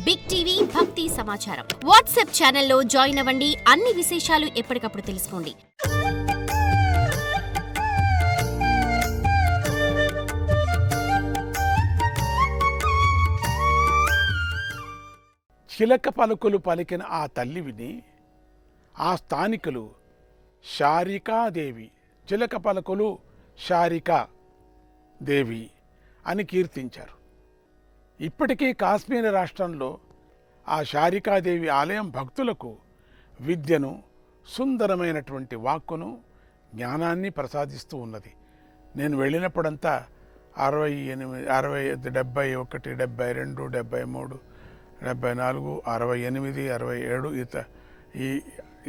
Big TV భక్తి సమాచారం WhatsApp ఛానల్లో జాయిన్ అవ్వండి. అన్ని విశేషాలు ఎప్పటికప్పుడు తెలుసుకోండి. చిలక పలుకులు పలికిన ఆ తల్లి విని ఆ స్థానికులు శారికాదేవి, చిలక పలుకులు శారికా దేవి అని కీర్తించారు. ఇప్పటికీ కాశ్మీర రాష్ట్రంలో ఆ శారికాదేవి ఆలయం భక్తులకు విద్యను, సుందరమైనటువంటి వాక్కును, జ్ఞానాన్ని ప్రసాదిస్తూ ఉన్నది. నేను వెళ్ళినప్పుడంతా 68, 71, 72, 73, 74, 68, 67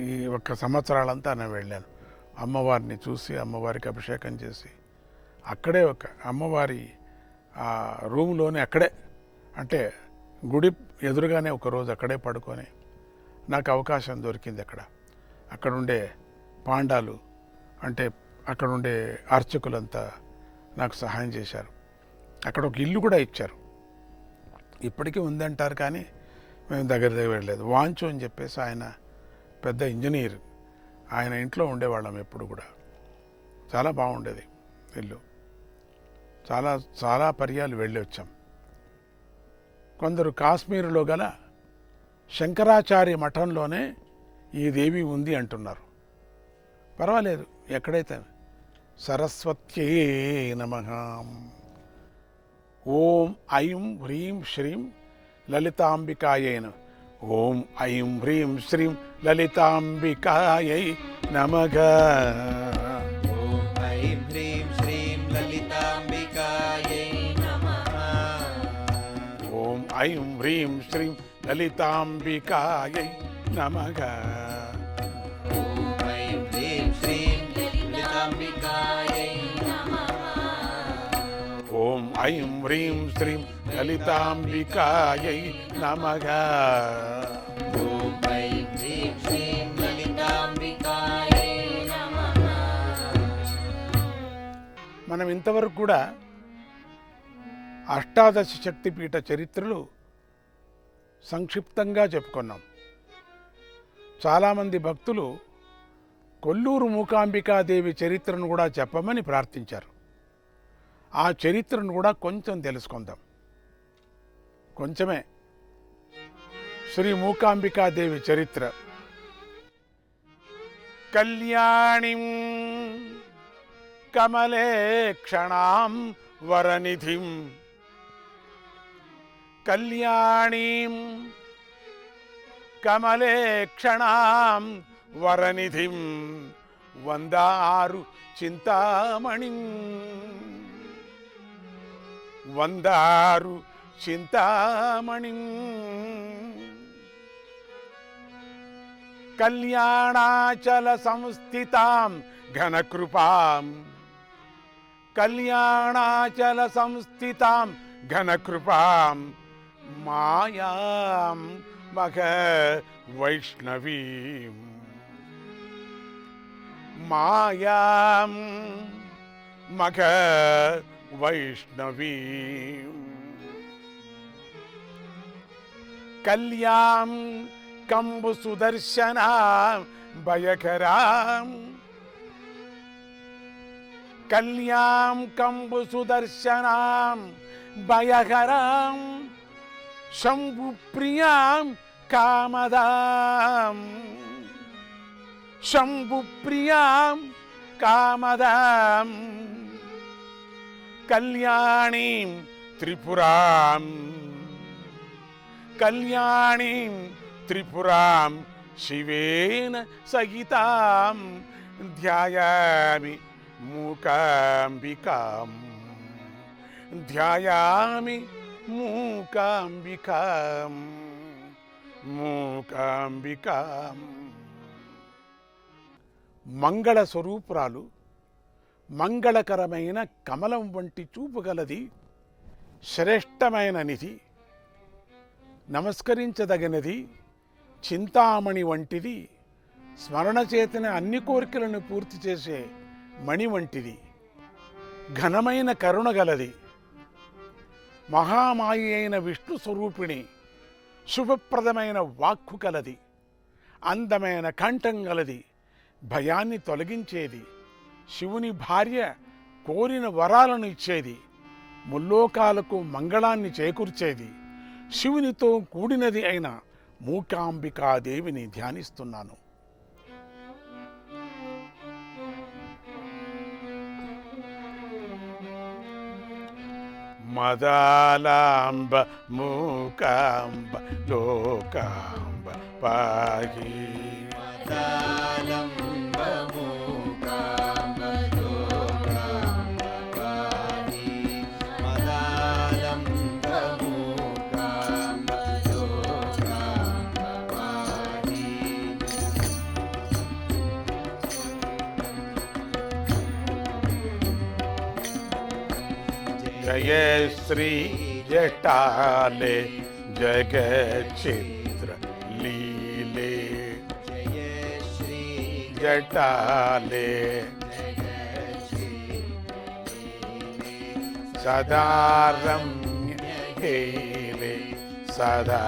ఈ ఒక్క సంవత్సరాలంతా నేను వెళ్ళాను. అమ్మవారిని చూసి అమ్మవారికి అభిషేకం చేసి అక్కడే ఒక అమ్మవారి రూమ్లోనే అక్కడే అంటే గుడి ఎదురుగానే ఒకరోజు అక్కడే పడుకొని నాకు అవకాశం దొరికింది. అక్కడుండే పాండాలు అంటే అక్కడుండే అర్చకులంతా నాకు సహాయం చేశారు. అక్కడ ఒక ఇల్లు కూడా ఇచ్చారు. ఇప్పటికీ ఉందంటారు కానీ మేము దగ్గర వెళ్ళలేదు. వాంచు అని చెప్పేసి ఆయన పెద్ద ఇంజనీర్, ఆయన ఇంట్లో ఉండేవాళ్ళం ఎప్పుడు కూడా. చాలా బాగుండేది ఇల్లు. చాలా చాలా పర్యాలు వెళ్ళి వచ్చాం. కొందరు కాశ్మీరులో గల శంకరాచార్య మఠంలోనే ఈ దేవి ఉంది అంటున్నారు. పర్వాలేదు, ఎక్కడైతే. సరస్వత్యే నమః. ఓం ఐం హ్రీం శ్రీం లలితాంబికాయై నమః. ఓం ఐం హ్రీం శ్రీం లలితాంబికాయై నమః. ఓం ఐం హ్రీం శ్రీం లలితాంబికాయై నమః. ఓం ఐం హ్రీం శ్రీం లలితాంబికాయై నమః. ఓం ఐం హ్రీం శ్రీం లలితాంబికాయై నమః. ఓం ఐం హ్రీం శ్రీం లలితాంబికాయై నమః. ఓం ఐం హ్రీం శ్రీం లలితాంబికాయై నమః. మనం ఇంతవరకు కూడా అష్టాదశ శక్తిపీఠ చరిత్రలు సంక్షిప్తంగా చెప్పుకున్నాం. చాలామంది భక్తులు కొల్లూరు మూకాంబికాదేవి చరిత్రను కూడా చెప్పమని ప్రార్థించారు. ఆ చరిత్రను కూడా కొంచెం తెలుసుకుందాం. కొంచెమే. శ్రీ మూకాంబికాదేవి చరిత్ర. కళ్యాణిం కమలేక్షణాం వరనిధిం, కళ్యాణీం కమలేక్షణాం వరనిధిం వందారు చింతామణిం, వందారు చింతామణిం. కళ్యాణాచల సంస్థితాం ఘనకృపాం, కళ్యాణాచల సంస్థితాం ఘనకృపాం మాయాం మఘ వైష్ణవీం, మాయాం మఘ వైష్ణవీం. కళ్యాం కంబు సుదర్శనాం భయకరాం, కళ్యాం కంబు సుదర్శనాం భయకరాం శంభు ప్రియాం కామదాం, శంభు ప్రియాం కామదాం. కళ్యాణీం త్రిపురాం, కళ్యాణీం త్రిపురాం శివేన సహితాం ధ్యాయామి మూకాంబికాం, ధ్యాయామి మూకాంబికాం, మూకాంబికాం. మంగళ స్వరూపురాలు, మంగళకరమైన కమలం వంటి చూపు గలది, శ్రేష్టమైన నిధి, నమస్కరించదగినది, చింతామణి వంటిది, స్మరణ చేతన అన్ని కోరికలను పూర్తి చేసే మణి వంటిది, ఘనమైన కరుణ గలది, మహామాయి అయిన విష్ణు స్వరూపిణి, శుభప్రదమైన వాక్కు కలది, అందమైన కంఠం గలది, భయాన్ని తొలగించేది, శివుని భార్య కోరిన వరాలను ఇచ్చేది, ముల్లోకాలకు మంగళాన్ని చేకూర్చేది, శివునితో కూడినది అయిన మూకాంబికాదేవిని ధ్యానిస్తున్నాను. మదాలాంబ మూకాంబ లోకాంబ పాహి. మదాలంబ మూకాంబ లోకాంబ పాహి. మదాలంబ మూకాంబ లోకాంబ పాహి. జయ శ్రీ జటాలే జగచిత్ర లీలే. జయ శ్రీ జటాలే సదా రమ్య హేలే సదా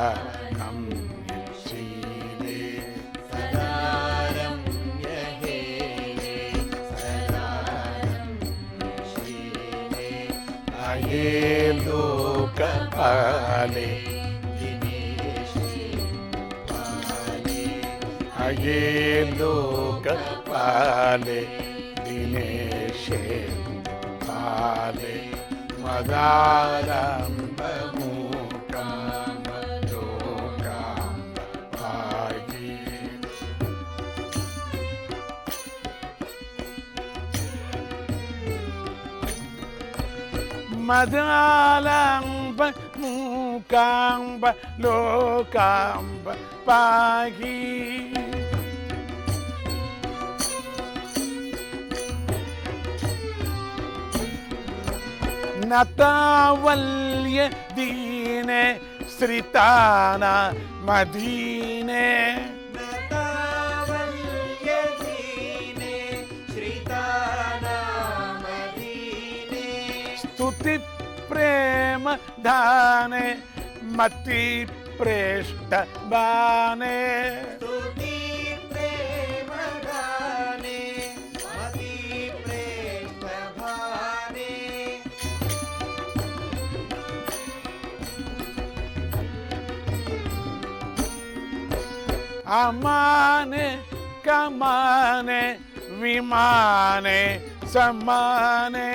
రమ్యశీలే. సదా రమ్య హేలే సదా రమ్యశీలే. అయే లోకపాలే అయే లోకపాలే దినేశే పాలే. మదాలంబ మూకాంబ లోకాంబ పాహి. మదాలంబ మూకాంబ లోకాంబ పాహి. నతావల్య దీనే శ్రితాన మదీనే. నతావల్య దీనే శ్రీతానామదీనే. స్తుతి ప్రేమ దానే మతి ప్రేష్ట బానే. స్తుతి ప్రేమగానే మతి ప్రేమభానే. అమానే కమానే విమానే సమానే.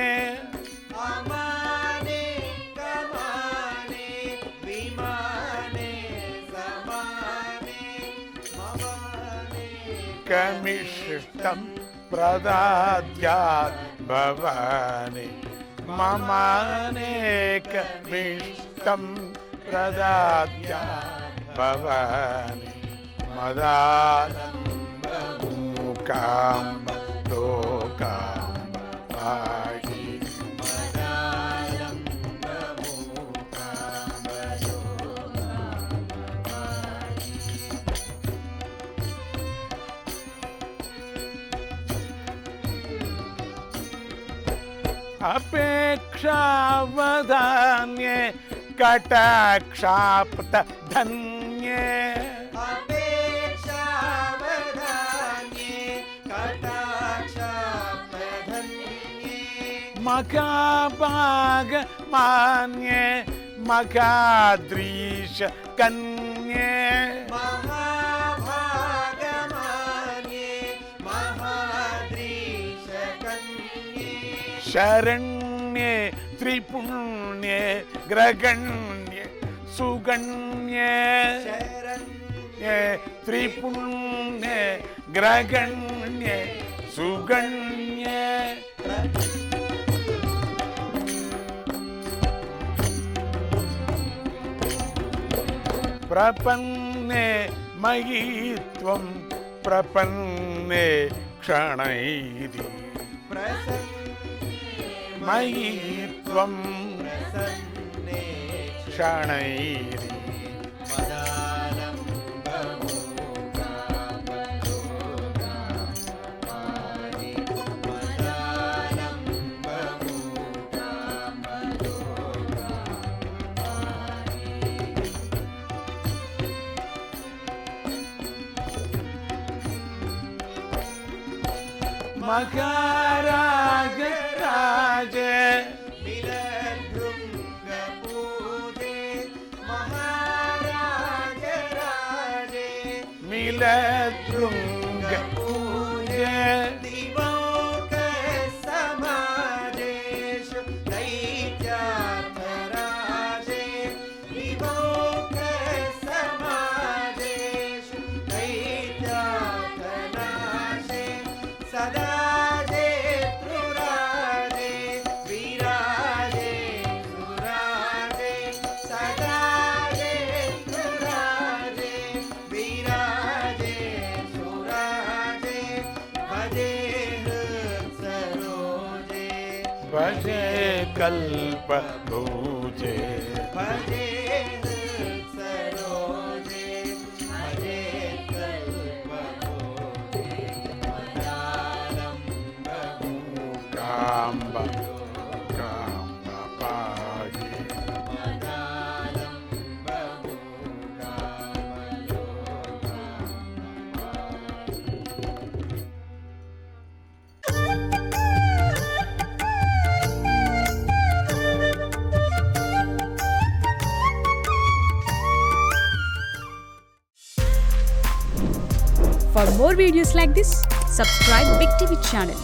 అమానే కమానే విమానే సమానే. మమానే కమిష్టం ప్రదాద్యాత్ భవాని. మమానేకమిష్టం ప్రదాద్యాత్ భవాని. మదాలంబ మూకాంబ లోకాంబ పాహి. మదాలంబ మూకాంబ లోకాంబ పాహి. అపేక్షావధాన్యే కటాక్షాప్త ధన్యే. అపేక్షావధాన్యే కటాక్షాప్తధన్యే. మఖాభాగ మాన్యే మఖాద్రీశ కన్యే. మహాభాగమాన్యే మహాద్రీశకన్యే. శరణ్యే త్రిపుణ్యే గ్రగణ్యే సుగణ్యే. శరణ్యే త్రిపుణ్యే గ్రగణ్యే సుగణ్యే. ప్రపన్నే మయీ త్వం ప్రపన్నే క్షణైది. మయీ త్వం ప్రసన్నే క్షణైది. మదాలంబ మూకాంబ లోకాంబ పాహి. మదాలంబ మూకాంబ లోకాంబ పాహి. మకరాజ రాజే मिलद्भृङ्गपूजे महाराज राजे మిలదృంగ పూజే दिवोकसमाजेषु दैत्यार्थराजे दिवोकसमाजेषु दैत्यार्थनाशे सदा जेतृराजे विराजे सुराजे सदा जेतृराजे विराजे सुराजे भजे हृत्सरोजे భజే కల్ప భూజే भजे हृत्सरोजे भजे कल्पभोजे मदालम्बभूकाम्बयो కాంబ కాంబ పాహి मदालम्बभूकामयो For more videos like this, subscribe Big TV channel